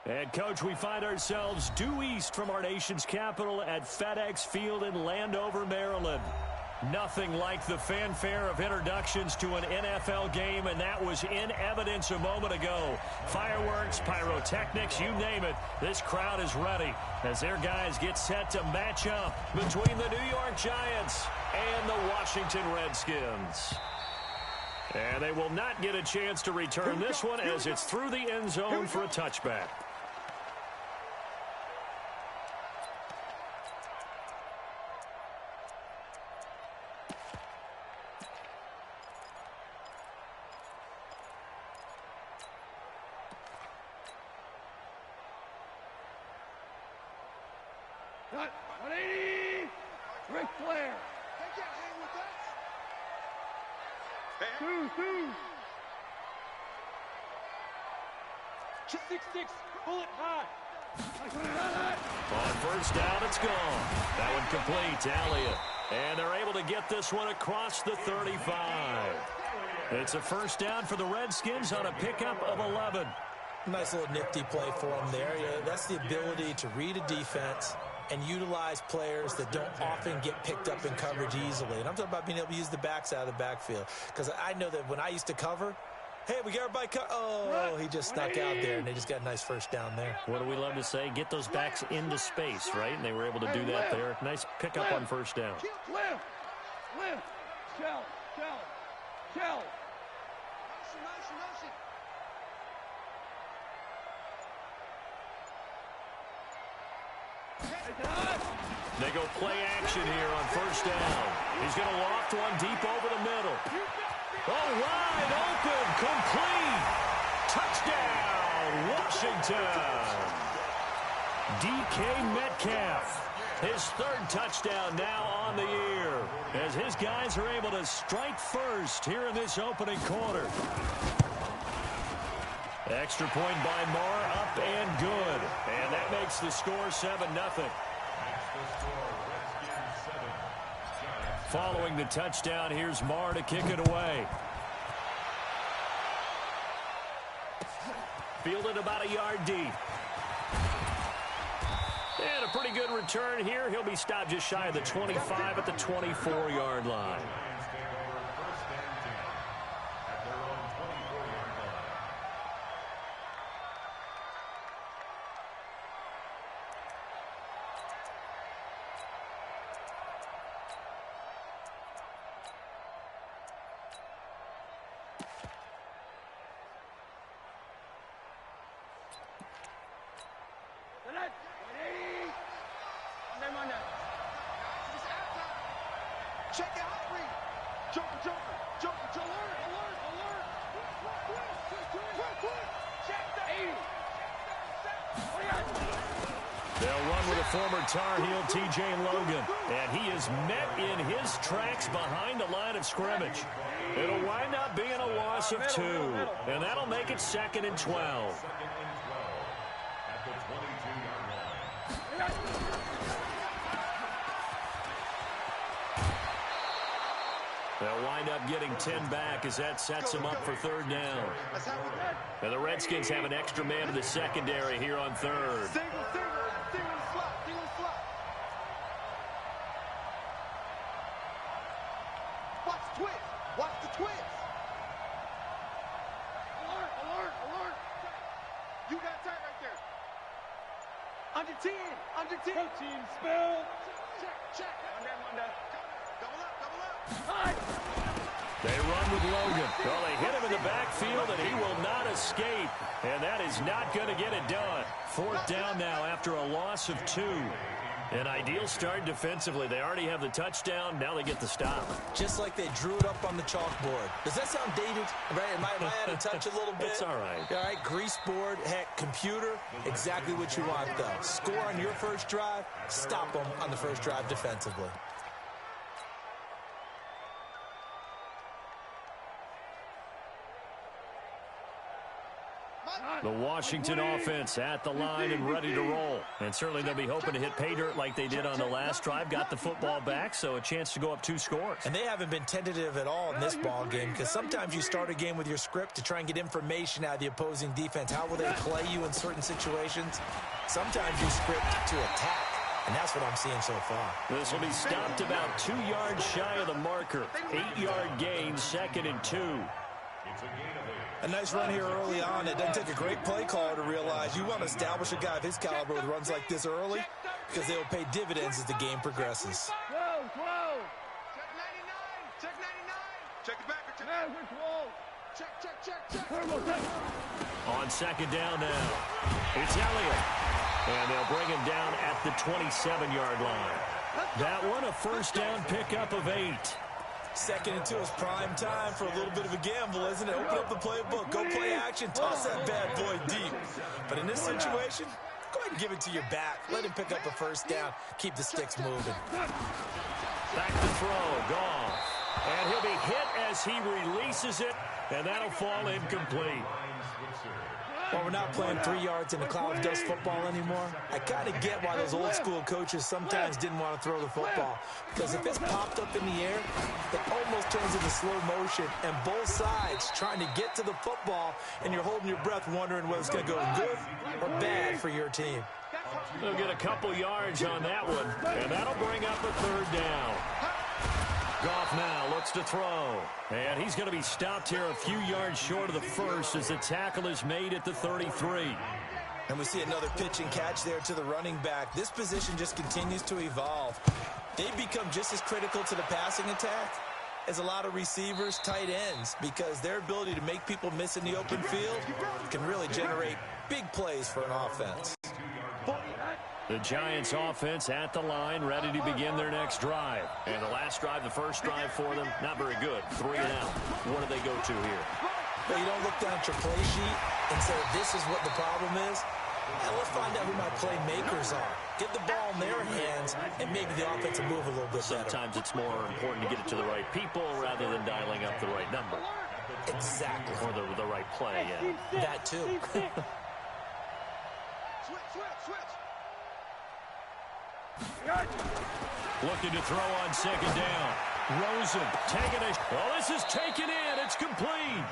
And, Coach, we find ourselves due east from our nation's capital at FedEx Field in Landover, Maryland. Nothing like the fanfare of introductions to an NFL game, and that was in evidence a moment ago. Fireworks, pyrotechnics, you name it. This crowd is ready as their guys get set to match up between the New York Giants and the Washington Redskins. And they will not get a chance to return this one as it's through the end zone for a touchback. Cut. 180. Ric Flair. They can't hang with us. Two. 6-6. Pull it high. On first down, it's gone. That one complete to Elliott. And they're able to get this one across the 35. It's a first down for the Redskins on a pickup of 11. Nice little nifty play for them there. Yeah, that's the ability to read a defense and utilize players that don't often get picked up in coverage easily. And I'm talking about being able to use the backs out of the backfield. Because I know that when I used to cover, hey, we got everybody oh, he just snuck out there, and they just got a nice first down there. What do we love to say? Get those backs into space, right? And they were able to do that there. Nice pickup on first down. Lift. Shell. Motion. They go play action here on first down. He's going to loft one deep over the middle. Oh, wide open, complete. Touchdown, Washington. DK Metcalf. His third touchdown now on the year as his guys are able to strike first here in this opening quarter. Extra point by Marr, up and good. And that makes the score 7-0. Following the touchdown, here's Marr to kick it away. Fielded about a yard deep. And a pretty good return here. He'll be stopped just shy of the 25 at the 24-yard line. Check out three. Joker. Alert. Quick. Check the 80. They'll run with a former Tar Heel, T.J. Logan. And he is met in his tracks behind the line of scrimmage. It'll wind up being a loss of 2. And that'll make it 2nd and 12. They'll wind up getting 10 back as that sets them up for third down. And the Redskins have an extra man in the secondary here on third. Single slot. Watch the twist. Alert. You got tight right there. Under 10. Team spell. Check. Under. Double up. They run with Logan. Well, they hit him in the backfield, and he will not escape. And that is not going to get it done. Fourth down now after a loss of 2. An ideal start defensively. They already have the touchdown. Now they get the stop. Just like they drew it up on the chalkboard. Does that sound dated? Right? Am I out of touch a little bit? It's all right. All right, grease board, heck, computer, exactly what you want, though. Score on your first drive, stop them on the first drive defensively. The Washington offense at the line and ready to roll. And certainly they'll be hoping to hit pay dirt like they did on the last drive. Got the football back, so a chance to go up 2 scores. And they haven't been tentative at all in this ball game, because sometimes you start a game with your script to try and get information out of the opposing defense. How will they play you in certain situations? Sometimes you script to attack. And that's what I'm seeing so far. This will be stopped about 2 yards shy of the marker. 8-yard gain, 2nd and 2. A nice run here early on. It doesn't take a great play caller to realize you want to establish a guy of his caliber with runs like this early, because they will pay dividends as the game progresses. Throw. Check 99. Check 99. Check it back. Check Man, it which wall? Check. Turbo check. On 2nd down now, it's Elliott. And they'll bring him down at the 27-yard line. That one, a first down pickup of 8. 2nd and 2 is prime time for a little bit of a gamble, isn't it? Open up the playbook, go play action, toss that bad boy deep. But in this situation, go ahead and give it to your back. Let him pick up a first down. Keep the sticks moving. Back to throw, Goff. And he'll be hit as he releases it, and that'll fall incomplete. Well, we're not playing 3 yards in the cloud of dust football anymore. I kind of get why those old school coaches sometimes didn't want to throw the football. Because if it's popped up in the air, it almost turns into slow motion. And both sides trying to get to the football, and you're holding your breath wondering whether it's going to go good or bad for your team. They'll get a couple yards on that one, and that'll bring up a 3rd down. Goff now looks to throw. And he's going to be stopped here a few yards short of the first as the tackle is made at the 33. And we see another pitch and catch there to the running back. This position just continues to evolve. They become just as critical to the passing attack as a lot of receivers, tight ends, because their ability to make people miss in the open field can really generate big plays for an offense. The Giants offense at the line, ready to begin their next drive. And the last drive, the first drive for them, not very good. 3 and out. What do they go to here? Well, you don't look down at your play sheet and say, this is what the problem is. And let's find out who my playmakers are. Get the ball in their hands, and maybe the offense will move a little bit better. Sometimes it's more important to get it to the right people rather than dialing up the right number. Exactly. Or the right play, yeah. That too. Switch. Looking to throw on 2nd down. Rosen taking it. Oh, this is taken in. It's complete.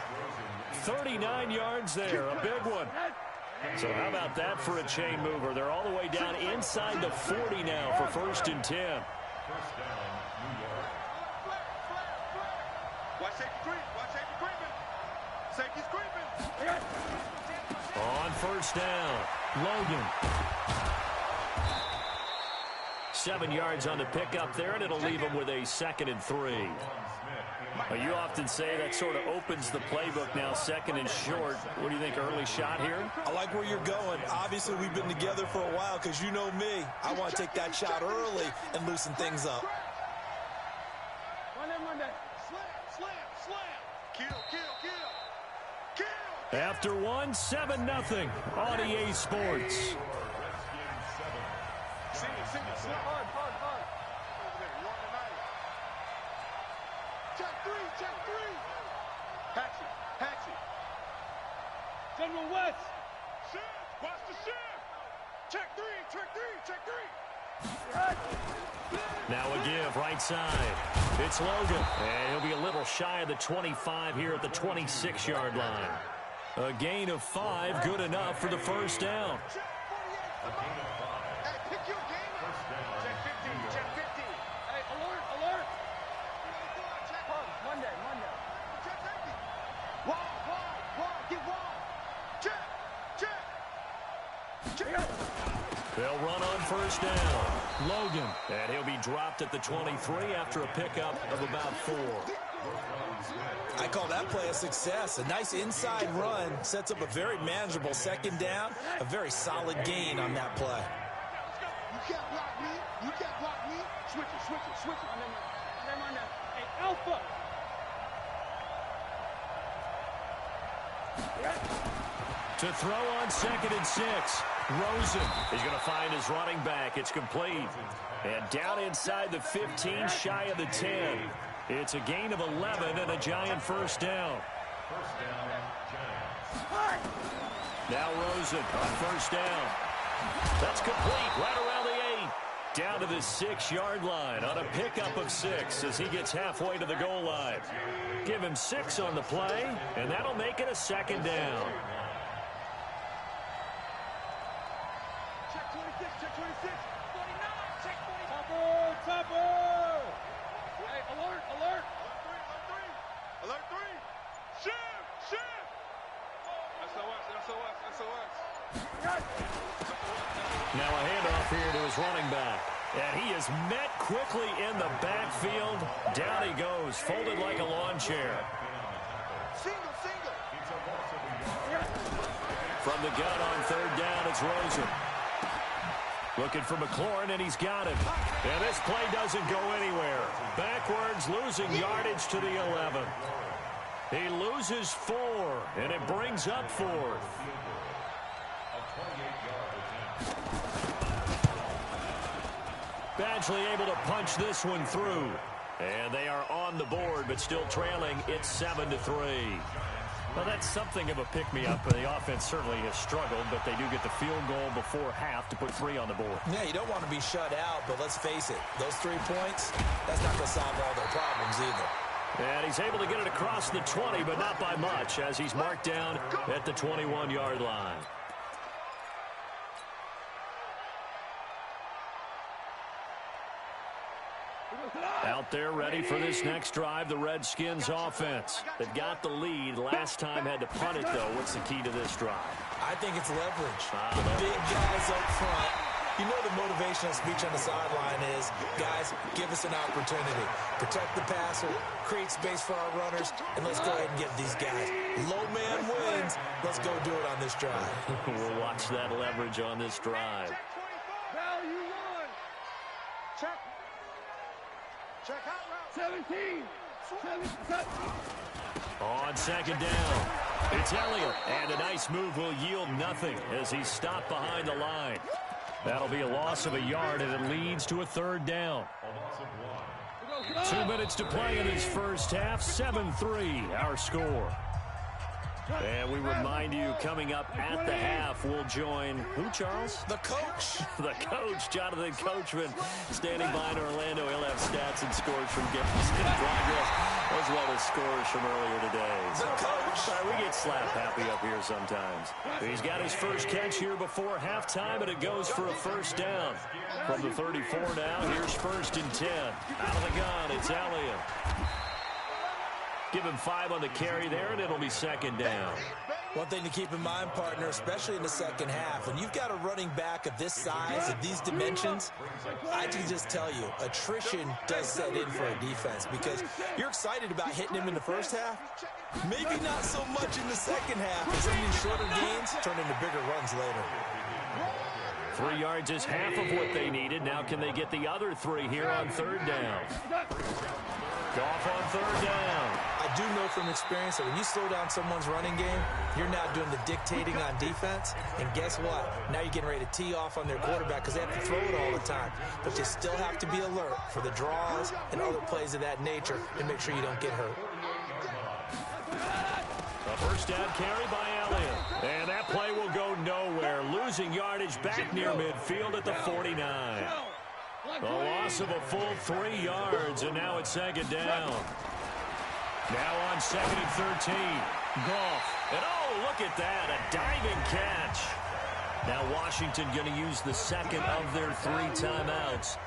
39 yards there. A big one. So how about that for a chain mover? They're all the way down inside the 40 now for 1st and 10. Watch safety creep. Watch safety creeping. Safety's creeping. On 1st down, Logan. 7 yards on the pickup there, and it'll leave him with a 2nd and 3. You often say that sort of opens the playbook now, 2nd and short. What do you think, early shot here? I like where you're going. Obviously, we've been together for a while because you know me. I want to take that shot early and loosen things up. Slam. Kill. After 1, 7-0 on EA Sports. See. Hard. Over there. You're on the night. Check 3. Hatchet. General West. Shift. Watch the shift. Check 3. Now a give, right side. It's Logan. And he'll be a little shy of the 25 here at the 26-yard line. A gain of 5, good enough for the 1st down. Hey, pick your game up. Check 15. Hey, alert. Check Monday. Check safety. Wide. Get wide. Check. They'll run on 1st down. Logan. And he'll be dropped at the 23 after a pickup of about 4. I call that play a success. A nice inside run sets up a very manageable 2nd down. A very solid gain on that play. You can't block me. Switch it. Hey, Alpha. To throw on 2nd and 6. Rosen is going to find his running back. It's complete. And down inside the 15, shy of the 10. It's a gain of 11 and a Giant 1st down. Now Rosen on first down. That's complete right around the 8. Down to the 6-yard line on a pickup of 6 as he gets halfway to the goal line. Give him 6 on the play, and that'll make it a second down. Check 26, check 26. 49, check 49. Topper! Hey, alert, alert. Alert 3. Shift. SOS. Now a handoff here to his running back. And he is met quickly in the backfield. Down he goes, folded like a lawn chair. Single. From the gun on third down, it's Rosen. Looking for McLaurin, and he's got him. And this play doesn't go anywhere. Backwards, losing yardage to the 11. He loses 4, and it brings up 4th. Badgley able to punch this one through. And they are on the board, but still trailing. It's 7-3. Well, that's something of a pick-me-up. The offense certainly has struggled, but they do get the field goal before half to put 3 on the board. Yeah, you don't want to be shut out, but let's face it, those 3 points, that's not going to solve all their problems either. And he's able to get it across the 20, but not by much, as he's marked down at the 21-yard line. Out there ready for this next drive, the Redskins offense. They've got the lead. Last time had to punt it, though. What's the key to this drive? I think it's leverage. The big guys up front. You know the motivational speech on the sideline is, guys, give us an opportunity. Protect the passer, create space for our runners, and let's go ahead and get these guys. Low man wins. Let's go do it on this drive. We'll watch that leverage on this drive. Value 1. Check. Check out route. 17. 7. On second down, it's Elliott. And a nice move will yield nothing as he's stopped behind the line. That'll be a loss of a yard, and it leads to a third down. 2 minutes to play in his first half. 7-3, our score. And we remind you, coming up at the half, we'll join who, Charles? The coach. The coach, Jonathan Coachman, standing by in Orlando. He'll have stats and scores from games in progress, as well as scores from earlier today. The coach. We get slap happy up here sometimes. He's got his first catch here before halftime, and it goes for a first down. From the 34 now, here's 1st and 10. Out of the gun, it's Elliott. Give him 5 on the carry there, and it'll be second down. One thing to keep in mind, partner, especially in the second half, when you've got a running back of this size, of these dimensions, I can just tell you, attrition does set in for a defense because you're excited about hitting him in the first half. Maybe not so much in the second half, as some of these shorter gains turn into bigger runs later. 3 yards is half of what they needed. Now can they get the other 3 here on third down? Goff on third down. I do know from experience that when you slow down someone's running game, you're now doing the dictating on defense. And guess what? Now you're getting ready to tee off on their quarterback because they have to throw it all the time. But you still have to be alert for the draws and other plays of that nature and make sure you don't get hurt. A first down carry by Elliott. And that play will go nowhere. Losing yardage back near midfield at the 49. A loss of a full 3 yards, and now it's second down. Now on 2nd and 13. Goff. And oh, look at that, a diving catch. Now Washington going to use the second of their 3 timeouts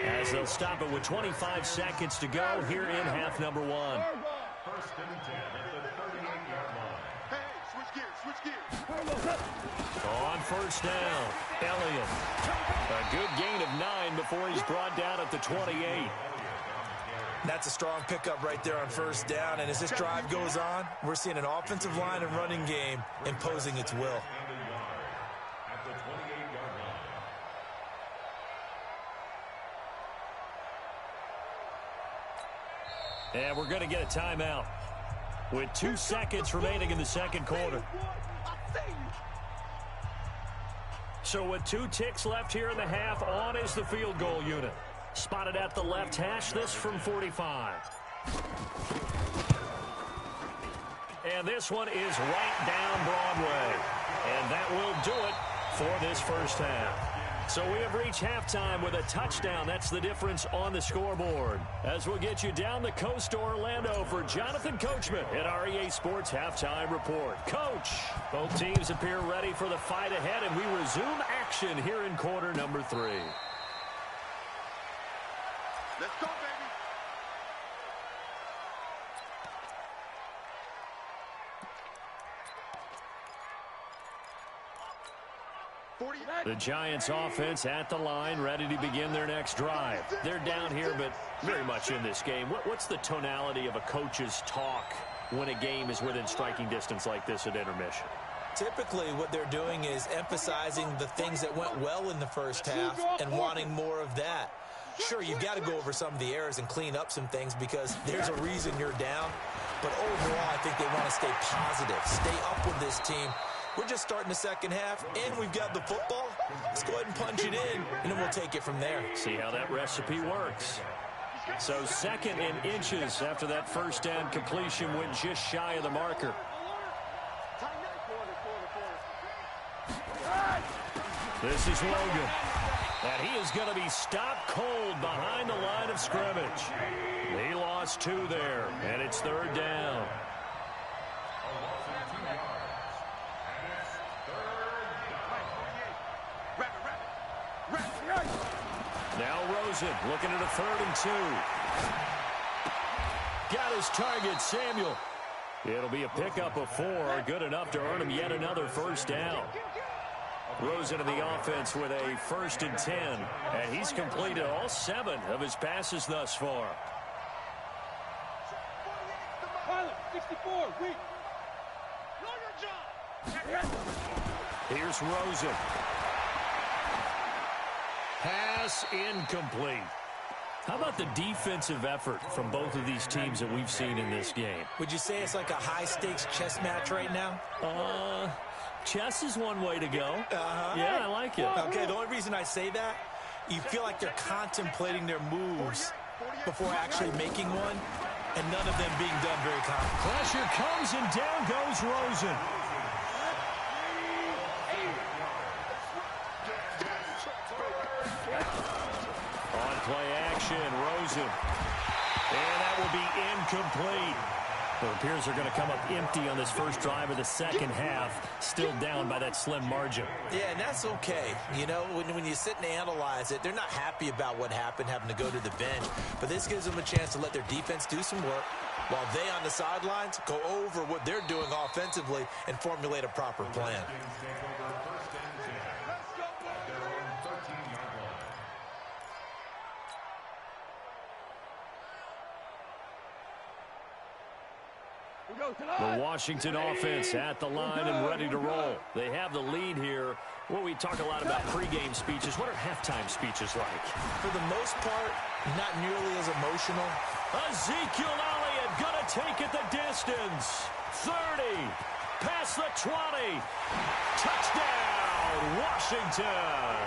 as they'll stop it with 25 seconds to go here in half number 1. 1st and 10 at the 38-yard line. Hey, switch gears. On first down, Elliott. A good gain of 9 before he's brought down at the 28. That's a strong pickup right there on first down. And as this drive goes on, we're seeing an offensive line and running game imposing its will. And we're going to get a timeout with 2 seconds remaining in the second quarter. So with 2 ticks left here in the half, on is the field goal unit. Spotted at the left hash, this from 45. And this one is right down Broadway. And that will do it for this first half. So we have reached halftime with a touchdown. That's the difference on the scoreboard. As we'll get you down the coast to Orlando for Jonathan Coachman at our EA Sports Halftime Report. Coach, both teams appear ready for the fight ahead, and we resume action here in quarter number 3. Let's go, baby. The Giants offense at the line, ready to begin their next drive. They're down here, but very much in this game. What's the tonality of a coach's talk when a game is within striking distance like this at intermission? Typically, what they're doing is emphasizing the things that went well in the first half and wanting more of that. Sure, you've got to go over some of the errors and clean up some things because there's a reason you're down. But overall, I think they want to stay positive, stay up with this team. We're just starting the second half, and we've got the football. Let's go ahead and punch it in, and then we'll take it from there. See how that recipe works. So second in inches after that first down completion went just shy of the marker. This is Logan. And he is going to be stopped cold behind the line of scrimmage. He lost 2 there, and it's third down. Now Rosen looking at a 3rd and 2. Got his target, Samuel. It'll be a pickup of 4, good enough to earn him yet another first down. Rosen in the offense with a 1st and 10, and he's completed all 7 of his passes thus far. 64, weak. Know your job. Here's Rosen. Pass incomplete. How about the defensive effort from both of these teams that we've seen in this game? Would you say it's like a high-stakes chess match right now? Chess is one way to go. Yeah, I like it. Okay, the only reason I say that, you feel like they're contemplating their moves before actually making one, and none of them being done very confidently. Pressure comes, and down goes Rosen. On play action, Rosen. And that will be incomplete. It appears they're going to come up empty on this first drive of the second half, still down by that slim margin. Yeah, and that's okay. You know, when you sit and analyze it, they're not happy about what happened, having to go to the bench. But this gives them a chance to let their defense do some work while they on the sidelines go over what they're doing offensively and formulate a proper plan. The Washington offense at the line and ready to roll. They have the lead here. Well, we talk a lot about pregame speeches. What are halftime speeches like? For the most part, not nearly as emotional. Ezekiel Elliott going to take it the distance. 30, past the 20. Touchdown, Washington.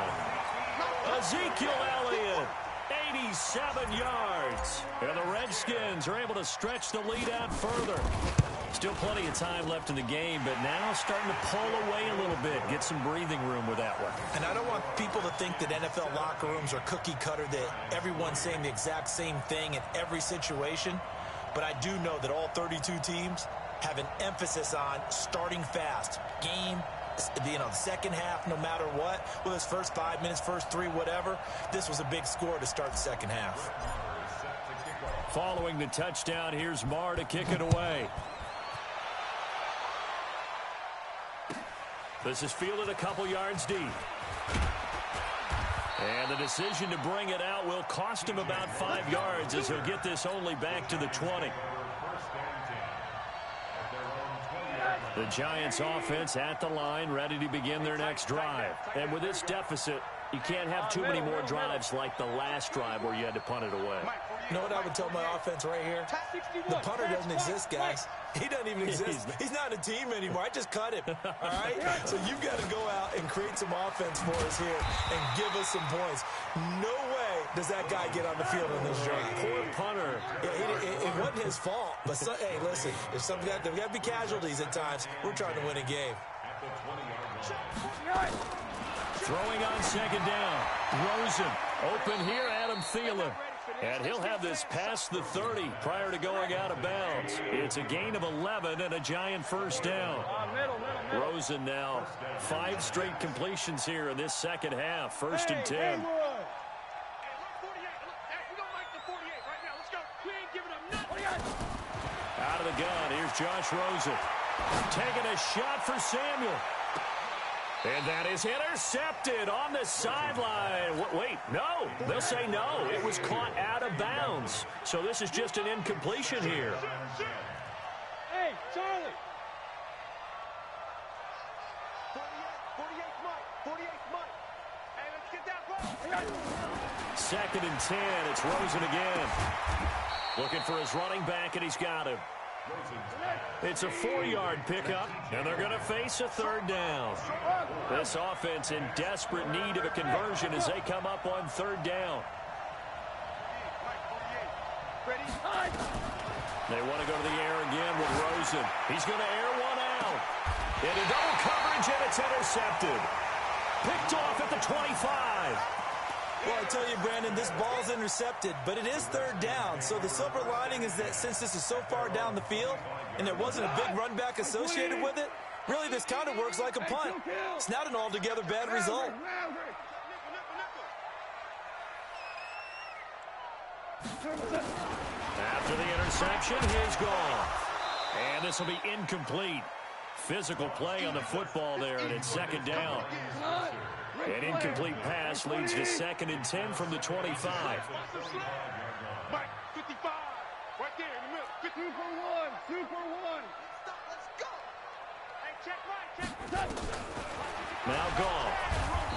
Ezekiel Elliott. 87 yards. And the Redskins are able to stretch the lead out further. Still plenty of time left in the game, but now starting to pull away a little bit, get some breathing room with that one. And I don't want people to think that NFL locker rooms are cookie cutter, that everyone's saying the exact same thing in every situation. But I do know that all 32 teams have an emphasis on starting fast. Second half, no matter what, whether it's first 5 minutes, first 3, whatever, this was a big score to start the second half. Following the touchdown, here's Marr to kick it away. This is fielded a couple yards deep. And the decision to bring it out will cost him about 5 yards as he'll get this only back to the 20. The Giants offense at the line, ready to begin their next drive. And with this deficit, you can't have too many more drives like the last drive where you had to punt it away. You know what I would tell my offense right here? The punter doesn't exist, guys. He doesn't even exist. He's not a team anymore. I just cut him, all right? So you've got to go out and create some offense for us here and give us some points. No way does that guy get on the field in this drive. Poor punter. Yeah, it wasn't his fault. But, hey, listen, there's got to be casualties at times. We're trying to win a game. At the 20-yard line. Throwing on second down. Rosen open here, Adam Thielen. And he'll have this past the 30 prior to going out of bounds. It's a gain of 11 and a giant first down. Rosen now 5 straight completions here in this second half. First and 10. Out of the gun, here's Josh Rosen. Taking a shot for Samuel. And that is intercepted on the sideline. Wait, no. They'll say no. It was caught out of bounds. So this is just an incompletion here. Hey, Charlie. 48 Mike. Hey, let's get that ball. Second and 10. It's Rosen again. Looking for his running back, and he's got him. It's a 4-yard pickup, and they're going to face a third down. This offense in desperate need of a conversion as they come up on third down. They want to go to the air again with Rosen. He's going to air one out. Into double coverage, and it's intercepted. Picked off at the 25. Well, I tell you, Brandon, this ball's intercepted, but it is third down. So the silver lining is that since this is so far down the field and there wasn't a big run back associated with it, really this kind of works like a punt. It's not an altogether bad result. After the interception, here's gone. And this will be incomplete. Physical play on the football there, and it's second down. An incomplete pass leads to second and 10 from the 25. Mike, 55. Right there in the middle. 2 for 1. 2 for 1. Let's go. Hey, check right. Now gone.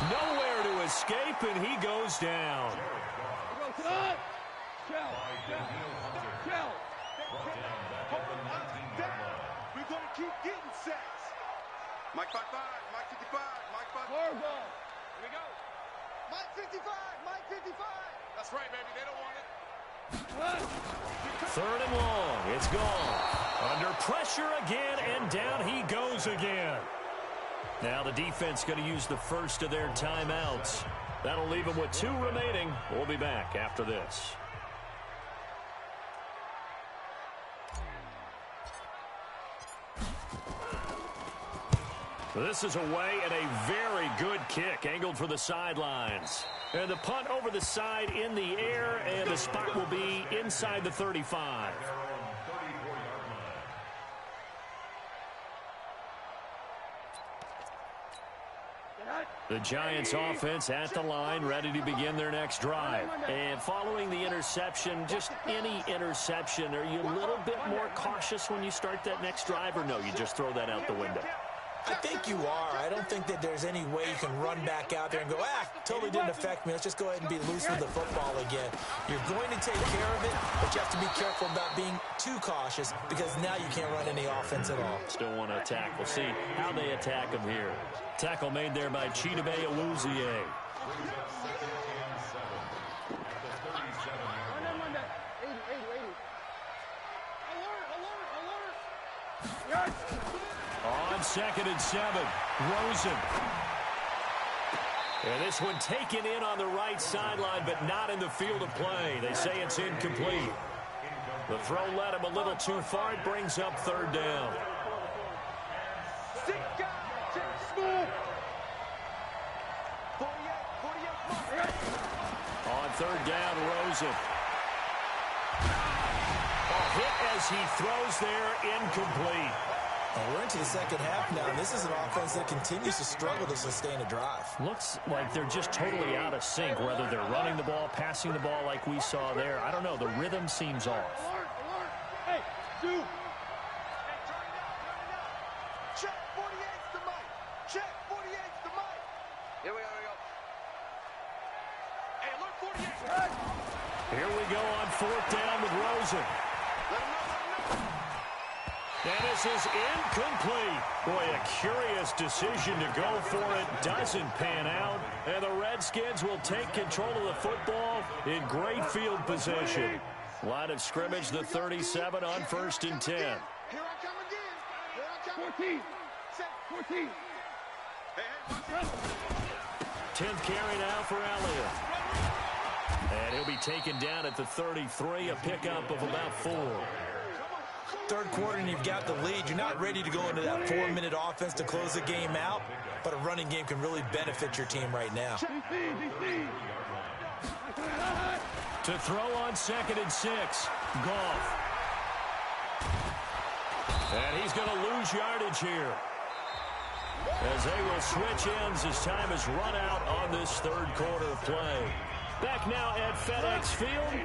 Nowhere to escape, and he goes down. We're going to keep getting sacks. Mike 55. Mike 55. Mike 55. Here we go. Mike 55. Mike 55. That's right, baby. They don't want it. Third and long. It's gone. Under pressure again, and down he goes again. Now the defense going to use the first of their timeouts. That'll leave them with 2 remaining. We'll be back after this. This is away, and a very good kick angled for the sidelines. And the punt over the side in the air, and the spot will be inside the 35. The Giants offense at the line, ready to begin their next drive. And following the interception, just any interception, are you a little bit more cautious when you start that next drive, or no, you just throw that out the window? I think you are. I don't think that there's any way you can run back out there and go, totally didn't affect me. Let's just go ahead and be loose with the football again. You're going to take care of it, but you have to be careful about being too cautious because now you can't run any offense at all. Still want to attack. We'll see how they attack him here. Tackle made there by Chidobe Awuzie. On second and 7, Rosen. And this one taken in on the right sideline, but not in the field of play. They say it's incomplete. The throw led him a little too far. It brings up third down. On third down, Rosen. A hit as he throws there, incomplete. And we're into the second half now, and this is an offense that continues to struggle to sustain a drive. Looks like they're just totally out of sync, whether they're running the ball, passing the ball like we saw there. I don't know. The rhythm seems off. Hey, dude. Check 48's the mic. Check 48's the mic. Here we go. Hey, look, 48. Here we go on fourth down with Rosen. And this is incomplete. Boy, a curious decision to go for it. Doesn't pan out. And the Redskins will take control of the football in great field position. Line of scrimmage, the 37 on first and 10. Here I come again. 14. Set 14. 10th carry now for Elliott. And he'll be taken down at the 33, a pickup of about 4. Third quarter and you've got the lead. You're not ready to go into that 4-minute offense to close the game out, but a running game can really benefit your team right now. To throw on 2nd and 6, Goff. And he's going to lose yardage here, as they will switch ends as time has run out on this third quarter of play. Back now at FedEx Field,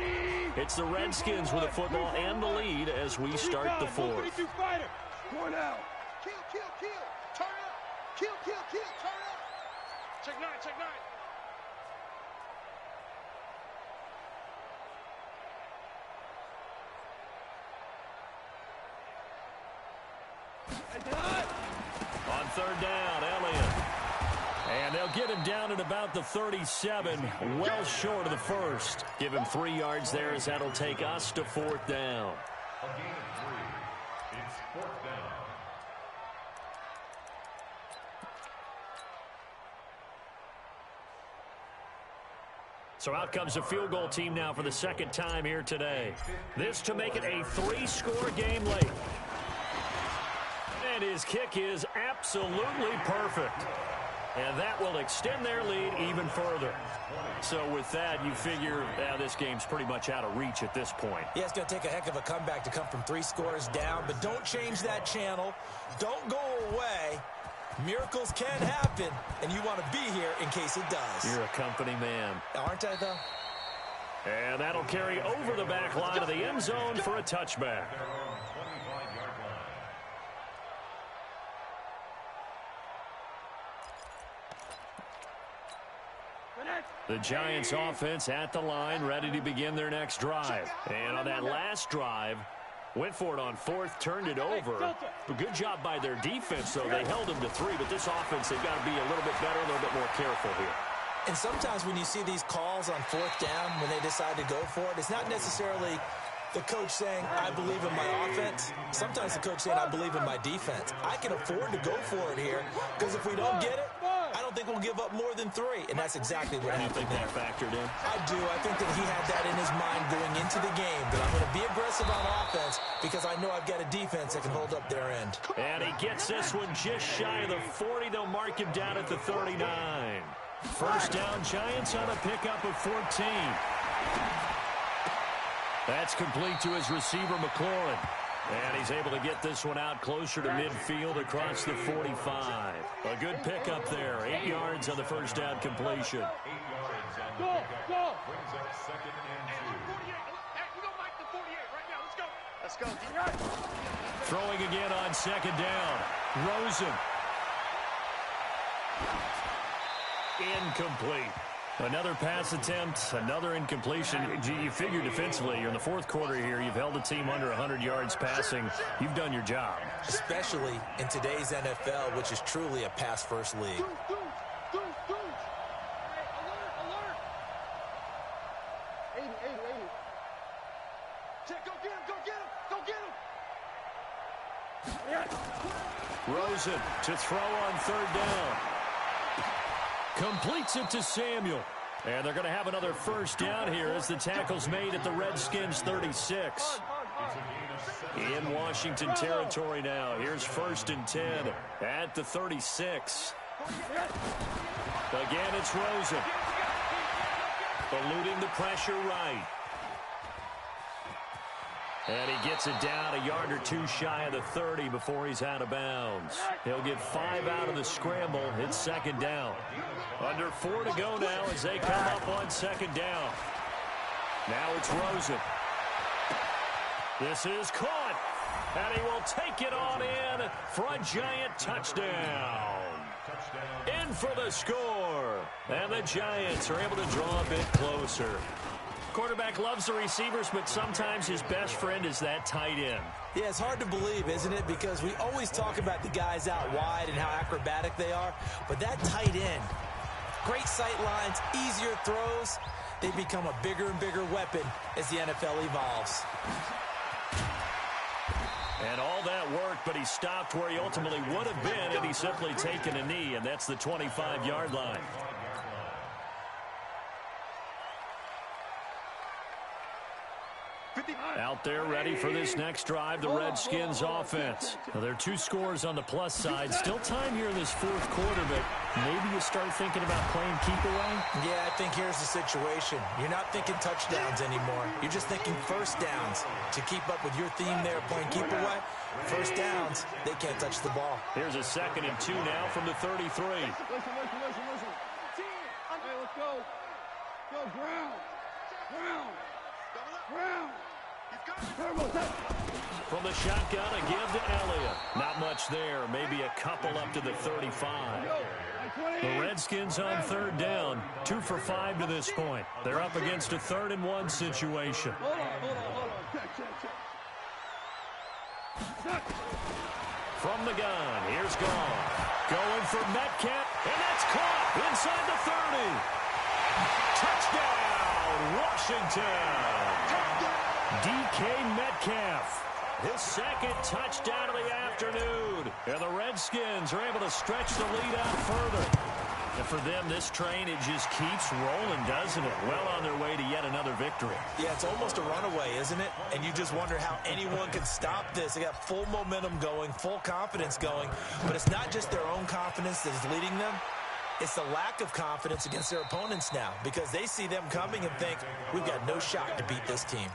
it's the Redskins with the football and the lead as we start the fourth. Going out. Kill, kill, kill. Turn up. Kill, kill, kill. Turn up. Check 9, check 9. On third down, Elliott. And they'll get him down at about the 37, well short of the first. Give him 3 yards there, as that'll take us to 4th down. A gain of 3. It's 4th down. So out comes a field goal team now for the second time here today. This to make it a 3-score game late. And his kick is absolutely perfect. And that will extend their lead even further. So with that, you figure this game's pretty much out of reach at this point. Yeah, it's going to take a heck of a comeback to come from 3 scores down, but don't change that channel. Don't go away. Miracles can happen, and you want to be here in case it does. You're a company man. Aren't I, though? And that'll carry over the back line of the end zone for a touchback. The Giants offense at the line, ready to begin their next drive. And on that last drive, went for it on 4th, turned it over. A good job by their defense, though. They held them to 3, but this offense, they've got to be a little bit better, a little bit more careful here. And sometimes when you see these calls on 4th down, when they decide to go for it, it's not necessarily the coach saying, I believe in my offense. Sometimes the coach saying, I believe in my defense. I can afford to go for it here, because if we don't get it, I don't think we'll give up more than 3. And that's exactly what happened there. You think that factored in? I do. I think that he had that in his mind going into the game, that I'm going to be aggressive on offense because I know I've got a defense that can hold up their end. And he gets this one just shy of the 40. They'll mark him down at the 39. First down, Giants on a pickup of 14. That's complete to his receiver, McLaurin. And he's able to get this one out closer to midfield across the 45. A good pickup there. 8 yards on the first down completion. 8 yards on the pickup. Brings up 2nd and 2. Hey, we gonna make the 48 right now. Let's go. Let's go. Throwing again on 2nd down. Rosen. Incomplete. Another pass attempt, another incompletion. You figure defensively, you're in the 4th quarter here. You've held a team under 100 yards passing. You've done your job. Especially in today's NFL, which is truly a pass-first league. Alert. 80. Check, go get him. Rosen to throw on 3rd down. Completes it to Samuel. And they're going to have another first down here as the tackle's made at the Redskins 36. In Washington territory now. Here's 1st and 10 at the 36. Again, it's Rosen. Eluding the pressure right. And he gets it down a yard or 2 shy of the 30 before he's out of bounds. He'll get 5 out of the scramble. It's 2nd down. Under 4 to go now as they come up on 2nd down. Now it's Rosen. This is caught. And he will take it on in for a Giant touchdown. In for the score. And the Giants are able to draw a bit closer. Quarterback loves the receivers, but sometimes his best friend is that tight end. Yeah, it's hard to believe, isn't it? Because we always talk about the guys out wide and how acrobatic they are. But that tight end, great sight lines, easier throws, they become a bigger and bigger weapon as the NFL evolves. And all that work but he stopped where he ultimately would have been had he simply taken a knee, and that's the 25-yard line. Out there ready for this next drive, the Redskins offense. Now, there are 2 scores on the plus side. Still time here in this fourth quarter, but maybe you start thinking about playing keep away? Yeah, I think here's the situation. You're not thinking touchdowns anymore. You're just thinking first downs. To keep up with your theme there, playing keep away, first downs, they can't touch the ball. Here's a 2nd and 2 now from the 33. Listen. Hey, let's go. Go, ground. From the shotgun, a give to Elliott. Not much there. Maybe a couple up to the 35. The Redskins on 3rd down. 2 for 5 to this point. They're up against a 3rd and 1 situation. Hold on. Check. From the gun, here's Goff. Going for Metcalf, and that's caught inside the 30. Touchdown, Washington. DK Metcalf, his 2nd touchdown of the afternoon. And the Redskins are able to stretch the lead out further. And for them, this train, it just keeps rolling, doesn't it? Well on their way to yet another victory. Yeah, it's almost a runaway, isn't it? And you just wonder how anyone can stop this. They got full momentum going, full confidence going. But it's not just their own confidence that is leading them. It's the lack of confidence against their opponents now, because they see them coming and think, we've got no shot to beat this team.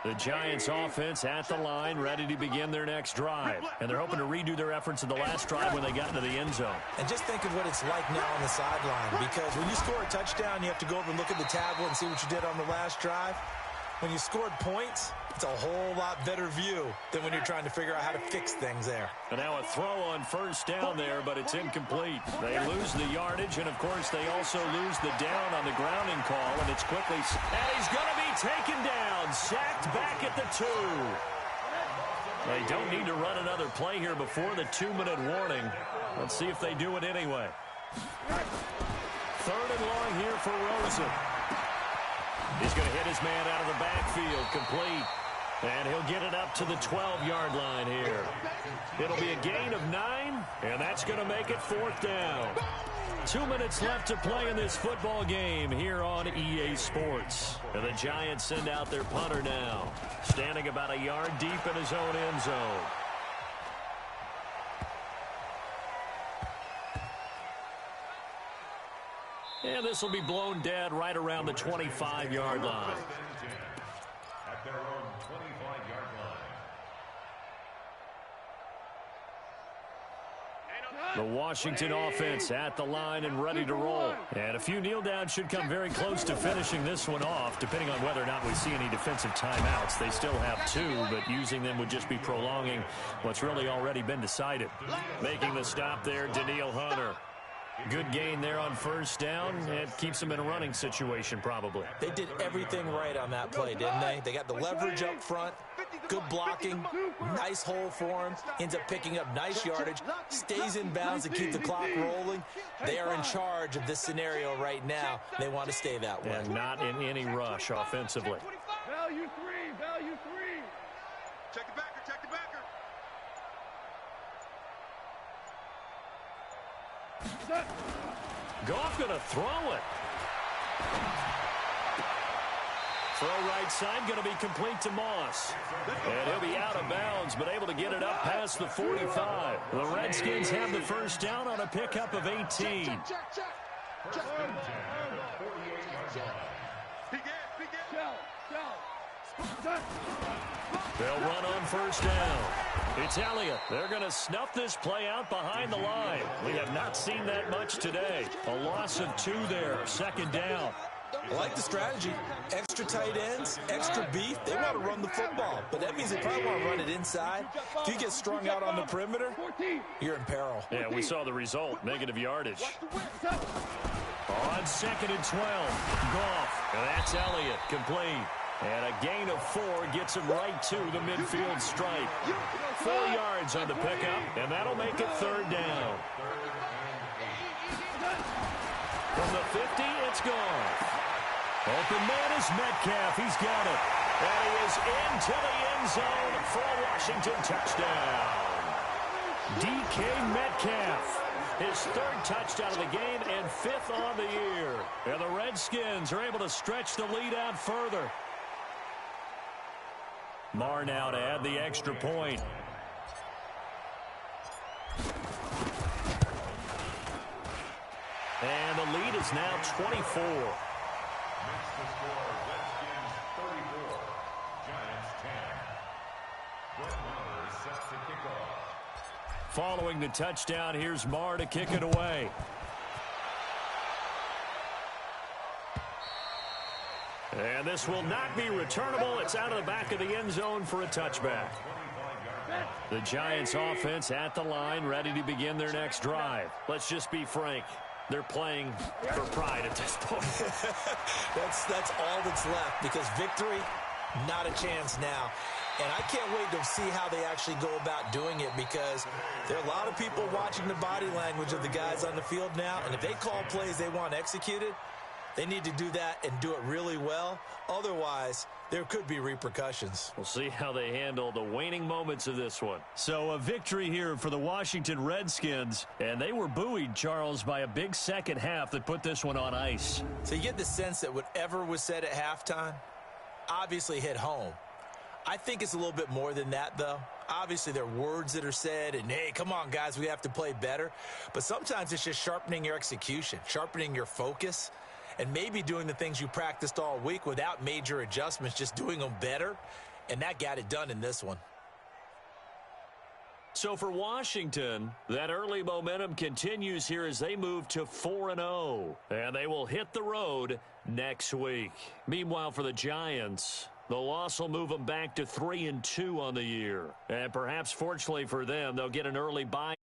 The Giants offense at the line, ready to begin their next drive. And they're hoping to redo their efforts in the last drive when they got into the end zone. And just think of what it's like now on the sideline, because when you score a touchdown, you have to go over and look at the tablet and see what you did on the last drive. When you scored points, it's a whole lot better view than when you're trying to figure out how to fix things there. And now a throw on 1st down there, but it's incomplete. They lose the yardage, and, of course, they also lose the down on the grounding call, and it's quickly... And he's going to be taken down, sacked back at the 2. They don't need to run another play here before the 2-minute warning. Let's see if they do it anyway. 3rd and long here for Rosen. He's going to hit his man out of the backfield, complete. And he'll get it up to the 12-yard line here. It'll be a gain of 9, and that's going to make it 4th down. 2 minutes left to play in this football game here on EA Sports. And the Giants send out their punter now, standing about a yard deep in his own end zone. And this will be blown dead right around the 25-yard line. At their own 25-yard line. The Washington offense at the line and ready to roll. And a few kneel downs should come very close to finishing this one off, depending on whether or not we see any defensive timeouts. They still have 2, but using them would just be prolonging what's really already been decided. Making the stop there, Danielle Hunter. Good gain there on 1st down. It keeps them in a running situation, probably. They did everything right on that play, didn't they? They got the leverage up front, good blocking, nice hole for him, ends up picking up nice yardage, stays in bounds to keep the clock rolling. They are in charge of this scenario right now. They want to stay that way. And not in any rush offensively. Value 3. Check the backer. Goff going to throw it. Throw right side going to be complete to Moss. And he'll be out of bounds, but able to get it up past the 45. The Redskins have the 1st down on a pickup of 18. They'll run on 1st down. It's Elliott. They're going to snuff this play out behind the line. We have not seen that much today. A loss of 2 there. 2nd down. I like the strategy. Extra tight ends, extra beef. They want to run the football, but that means they probably want to run it inside. If you get strung out on the perimeter, you're in peril. Yeah, we saw the result. Negative yardage. On 2nd and 12. Goff. And that's Elliott. Complete. And a gain of 4 gets him right to the midfield stripe. 4 yards on the pickup, and that'll make it 3rd down. From the 50, it's gone. Open man is Metcalf. He's got it. And he is into the end zone for a Washington touchdown. DK Metcalf, his third touchdown of the game and fifth on the year. And the Redskins are able to stretch the lead out further. Marr now to add the extra point. And the lead is now 24. Makes the score Redskins 34, Giants 10. Brett Maher is set to kick off. Following the touchdown, here's Marr to kick it away. And this will not be returnable. It's out of the back of the end zone for a touchback. The Giants offense at the line, ready to begin their next drive. Let's just be frank. They're playing for pride at this point. That's all that's left, because victory, not a chance now. And I can't wait to see how they actually go about doing it, because there are a lot of people watching the body language of the guys on the field now, and if they call plays they want executed, they need to do that and do it really well. Otherwise, there could be repercussions. We'll see how they handle the waning moments of this one. So a victory here for the Washington Redskins, and they were buoyed, Charles, by a big second half that put this one on ice. So you get the sense that whatever was said at halftime obviously hit home. I think it's a little bit more than that, though. Obviously, there are words that are said, and, hey, come on, guys, we have to play better. But sometimes it's just sharpening your execution, sharpening your focus, and maybe doing the things you practiced all week without major adjustments, just doing them better. And that got it done in this one. So for Washington, that early momentum continues here as they move to 4-0. And they will hit the road next week. Meanwhile, for the Giants, the loss will move them back to 3-2 on the year. And perhaps fortunately for them, they'll get an early bye.